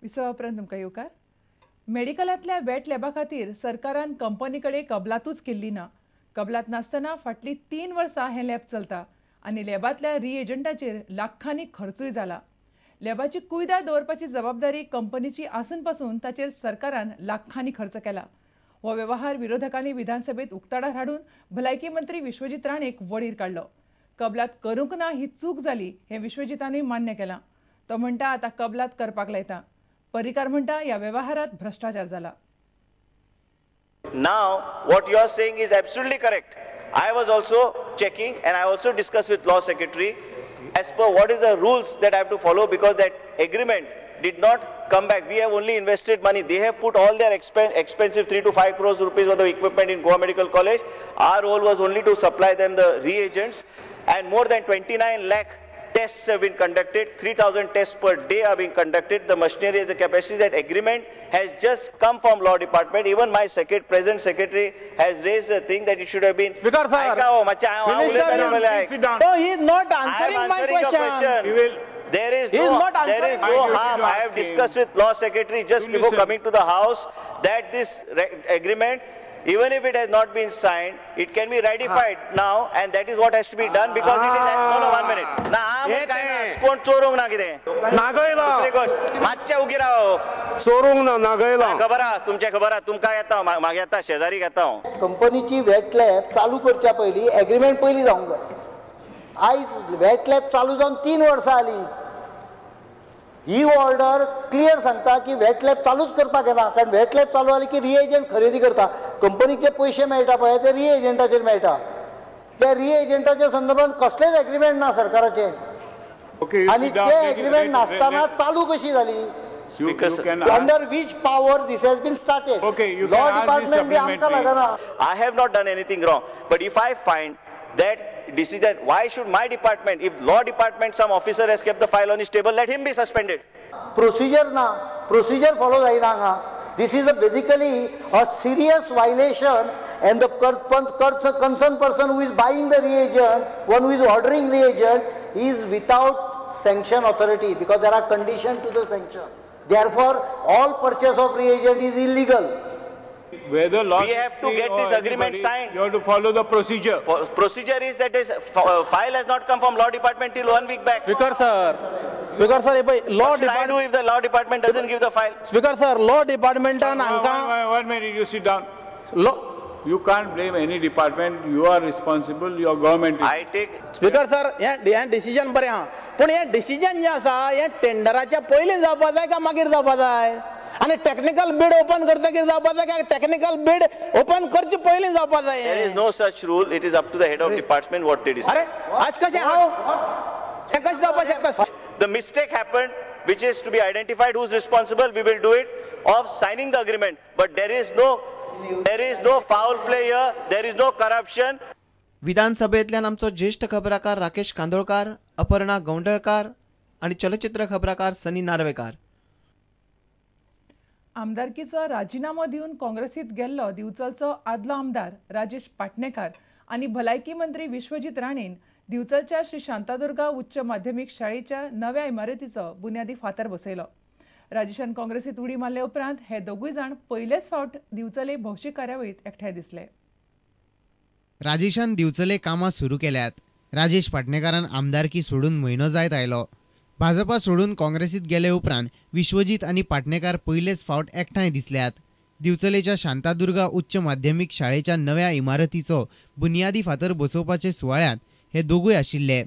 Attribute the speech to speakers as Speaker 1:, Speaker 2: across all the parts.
Speaker 1: विसवा उपरांत तुमकां येवकार. मेडिकलांतल्या वेट लॅबा खातीर सरकारान कंपनीकडे कबलातूच केल्ली ना. कबलात नासतना फाटलीं 3 वर्सां हें लॅब चलता आनी लॅबांतल्या रिएजंटाचेर लाखांनी खर्चूय जाला. लॅबाची कुयदाद दवरपाची जबाबदारी कंपनीची आसून पासून ताचेर सरकारान लाखांनी खर्च केला. हो वेवहार विरोधकांनी विधानसभेत उक्ताडार हाडून भलायकी मंत्री विश्वजीत राणेक वडीर काडलो. कबलात करूंक ना ही चूक जाली हें विश्वजितांनी मान्य केलां. तो म्हणटा आतां कबलात करपाक लायता. पर्रीकार म्हणटा ह्या वेवहारात भ्रष्टाचार जाला.
Speaker 2: Now, what you are saying is absolutely correct. I was also checking and I also discussed with Law Secretary as per what is the rules that I have to follow, because that agreement did not come back. We have only invested money. They have put all their expensive 3 to 5 crores rupees worth of equipment in Goa Medical College. Our role was only to supply them the reagents, and more than 29 lakh tests have been conducted. 3,000 tests per day are being conducted. The machinery has the capacity. That agreement has just come from Law Department. Even my present secretary has raised the thing that it should have been.
Speaker 3: Speaker, sir.
Speaker 2: Minister,
Speaker 3: sit down. No, he is not answering my question.
Speaker 2: There is no harm. I have discussed with Law Secretary just before coming to the House that this agreement, even if it has not been signed, it can be ratified now, and that is what has to be done, because it is. No, 1 minute. Na काय ना कोण चोरूंक ना कितें
Speaker 3: नागयला
Speaker 2: दुसरी गोष्ट मातशे उगी राव
Speaker 3: चोरूंक ना नागयला
Speaker 2: खबर आहा तुमच्या खबर आहा तुमकां येता म्हाका येता शेजारी येता
Speaker 4: कंपनीची वेट लॅब चालू करच्या पयलीं एग्रीमेंट पयलीं जावंक जाय. आयज वेट लॅब चालू जावन 3 वर्सां जालीं. ही ऑर्डर क्लियर सांगता की वेट लॅब चालूच करपाक येना, कारण वेट लॅब चालू जाली की रिएजंट खरेदी करता. कंपनीचे पयशे मेळटा पळय ते रिएजंटाचेर मेळटा. त्या रिएजंटाच्या संदर्भात कसलेच एग्रीमेंट ना सरकाराचे. आणि ते एग्रीमेंट नासतना चालू कशी झाली? Under which power this has been started? Law department bhi आमकां लागना.
Speaker 2: I have not done anything wrong, but if I find that decision, why should my department, if Law Department some officer has kept the file on his table, let him be suspended.
Speaker 4: Procedure na, procedure follow जायना हांगा. This is basically a serious violation, and the concerned person who is buying the reagent, one who is ordering reagent, is without sanction authority, because there are conditions to the sanction. Therefore, all purchase of reagent is illegal.
Speaker 3: Whether law
Speaker 2: we have to get this agreement signed.
Speaker 3: You have to follow the procedure.
Speaker 2: Procedure is that this file has not come from Law Department till 1 week back.
Speaker 3: Speaker sir, Law
Speaker 2: what should I do if the Law Department doesn't give the file?
Speaker 3: Speaker sir, Law Department and one minute, you sit down. You can't blame any department. You are responsible. Your government.
Speaker 2: I take.
Speaker 5: Speaker sir, हे decision बरें हा. पण हे decision जे आसा हे टेंडराच्या पयलीं जावपाक जाय का मागीर जावपाक जाय? आणि टेक्निकल बिड ओपन करतकीर जावपाक जाय काय टेक्निकल बिड ओपन करचे पयलीं जावपाक जाय?
Speaker 2: There is no such rule. It is up to the head of department what they decide.
Speaker 5: अरे आज कशें हांव हे कशें जावपाक शकता?
Speaker 2: The mistake happened, which is to be identified who's responsible. We will do it of signing the agreement. But there is no foul play here. There is no corruption.
Speaker 6: विधानसभेंतल्यान आमचो ज्येष्ठ खबराकार राकेश कांदोळकार, अपर्णा गौंडळकार आणि चलचित्र खबराकार सनी नार्वेकार.
Speaker 1: आमदारकीचो राजीनामो दिवन काँग्रेसीत गेल्लो दिवचलचो आदलो आमदार राजेश पाटणेकार आनी भलायकी मंत्री विश्वजीत राणेन दिवचलच्या श्री शांतादुर्गा उच्च माध्यमीक शाळेच्या नव्या इमारतीचो बुन्यादी फातर बसयलो. राजेशान काँग्रेसीत उडी मारले उपरांत हे दोगूय जाण पयलेच फावट दिवचले भौशीक कार्यावळीत एकठांय दिसले.
Speaker 7: राजेशान दिवचले कामां सुरू केल्यात. राजेश पाटणेकारान आमदारकी सोडून म्हयनो जायत आयलो. भाजपा सोडून काँग्रेसीत गेले उपरांत विश्वजीत आणि पाटणेकार पयलेच फावट एकठांय दिसल्यात. दिवचलेच्या शांतादुर्गा उच्च माध्यमीक शाळेच्या नव्या इमारतीचो बुन्यादी फातर बसोवपाचे सुवाळ्यात हे दोगूय आशिल्ले.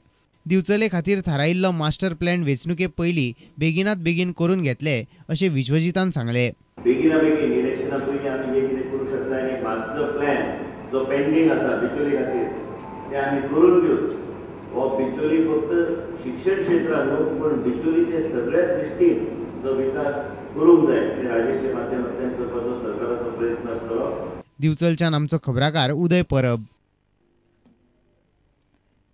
Speaker 7: दिवचले खातीर थारायिल्लो मास्टर प्लॅन वेंचणुके पयलीं बेगिनात बेगीन करून घेतले अशें विश्वजितान सांगले.
Speaker 8: बेगिना बेगीन इलेक्शना पयलीं आमी जे कितें करूंक शकता आनी मास्टर प्लॅन जो पेंडींग आसा बिचोली खातीर ते आमी करून घेवं. हो बिचोली फक्त शिक्षण क्षेत्रांत न्हू, पण बिचोलीचे सगळ्याच दृश्टीन जो विकास करूंक जाय ते राजेशच्या माध्यमांतल्यान करपाचो सरकाराचो प्रयत्न आसतलो.
Speaker 7: दिवचलच्यान आमचो खबराकार उदय परब.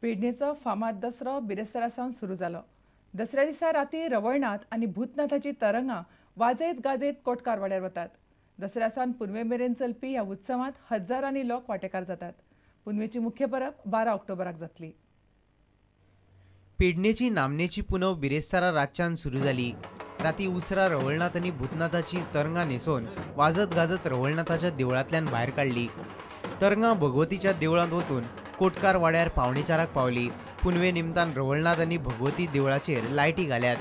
Speaker 1: पेडणेचो फामाद दसरो बिरेस्तारा सावन सुरू जालो. दसऱ्या दिसा राती रवळनाथ आनी भूतनाथाची तरंगां वाजयत गाजयत कोटकार वाड्यार वतात. दसऱ्या सावन पुनवे मेरेन चलपी ह्या उत्सवांत हजारांनी लोक वांटेकार जातात. पुनवेची मुख्य परब 12 ऑक्टोबराक जातली.
Speaker 6: पेडणेची नामनेची पुनव बिरेस्तारा रातच्यान सुरू जाली.
Speaker 7: राती उसरा रवळनाथ आणि भूतनाथाची तरंगा न्हेसोवन वाजत गाजत रवळनाथाच्या देवळांतल्यान भायर काडली. तरंगा भगवतीच्या देवळांत वचून कोटकार वाड्यार पावणेचाराक पावली. पुनवे निमतान रवळनाथ आणि भगवती देवळाचेर लायटी घाल्यात.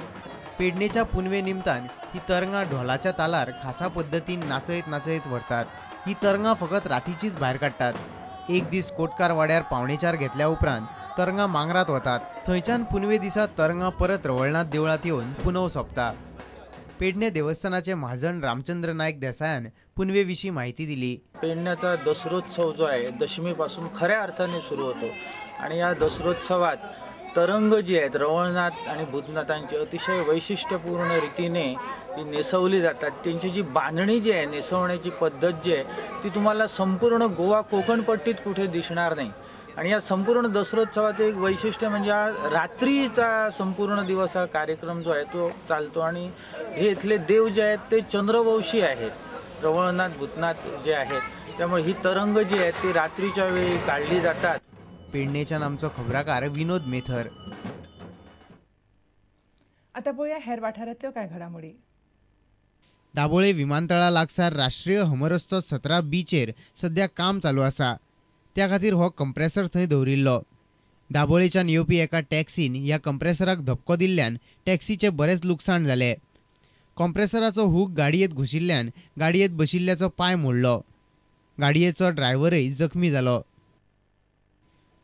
Speaker 7: पेडणेच्या पुनवे निमतान ही तरंगा ढोलाच्या तालार खासा पद्दतीन नाचयत नाचयत व्हरतात. ही तरंगा फकत रातीचीच भायर काडटात. एक दीस कोटकार वाड्यार पावणेचार घेतल्या उपरांत तरंगा मांगरात वतात. थंयच्यान पुनवे दिसा तरंगा परत रवळनाथ देवळांत येवन पुनव सोंपता. पेडणे देवस्थानाचे महाजन रामचंद्र नायक देसायान पुनवे विशीं माहिती दिली.
Speaker 9: पेडण्याचा दसरोत्सव जो आहे दशमीपासून खऱ्या अर्थाने सुरू होतो आणि या दसरोत्सवात तरंग जी आहेत रवळनाथ आणि भूतनाथांची अतिशय वैशिष्ट्यपूर्ण रीतीने ती नेसवली जातात. त्यांची जी बांधणी जी आहे नेसवण्याची पद्धत जी आहे ती तुम्हाला संपूर्ण गोवा कोकणपट्टीत कुठे दिसणार नाही. आणि या संपूर्ण दसरोत्सवाचं एक वैशिष्ट्य म्हणजे हा रात्रीचा संपूर्ण दिवस हा कार्यक्रम जो आहे तो चालतो आणि हे इथले देव जे आहेत ते चंद्रवंशी आहेत, रवळनाथ भूतनाथ जे आहेत. त्यामुळे ही तरंग जी आहेत ती रात्रीच्या वेळी काढली जातात.
Speaker 7: पेडणेच्यान आमचो खबराकार विनोद मेथर.
Speaker 1: आता पळोवया हेर वाठारांतल्यो कांय घडामोडी.
Speaker 7: दाबोळे विमानतळा लागसार राष्ट्रीय हमरस्तो 17B चेर सध्या काम चालू आसा. त्या खातीर हो कंप्रेसर थंय दवरिल्लो. दाबोळेच्यान येवपी एका टॅक्सीन ह्या कंप्रेसराक धपको दिल्ल्यान टॅक्सीचे बरेच लुकसाण जाले. कंप्रेसराचो हूक गाडयेत घुशिल्ल्यान गाडयेत बशिल्ल्याचो पांय मोडलो. गाडयेचो ड्रायव्हरय जखमी जालो.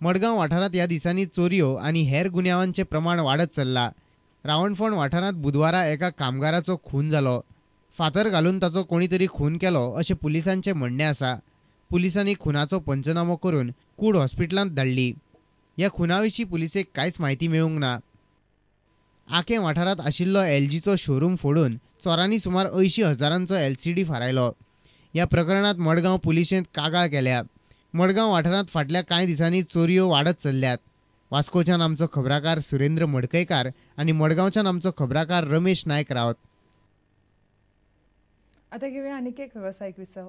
Speaker 7: मडगांव वाठारांत ह्या दिसांनी चोरयो आनी हेर गुन्यांवांचें प्रमाण वाडत चल्लां. रावणफोंड वाठारांत बुधवारा एका कामगाराचो खून जालो. फातर घालून ताचो कोणी तरी खून केलो अशें पुलिसांचें म्हणणें आसा. पुलिसांनी खुनाचो पंचनामो करून कूड हॉस्पिटलांत धाडली. ह्या खुना विशीं पुलिसेक कांयच म्हायती मेळूंक ना. आकें वाठारांत आशिल्लो LGचो शोरूम फोडून चोरांनी सुमार 80,000 LCD फारायलो. ह्या प्रकरणांत मडगांव पुलिशेंत कागाळ केल्या. मडगांव वाठारांत फाटल्या कांय दिसांनी चोरयो वाडत चल्ल्यात. वास्कोच्यान आमचो खबराकार सुरेंद्र मडकयकार आनी मडगांवच्यान आमचो खबराकार रमेश नायक रावत.
Speaker 1: आता घेऊया आनीक एक वेवसायीक विसव.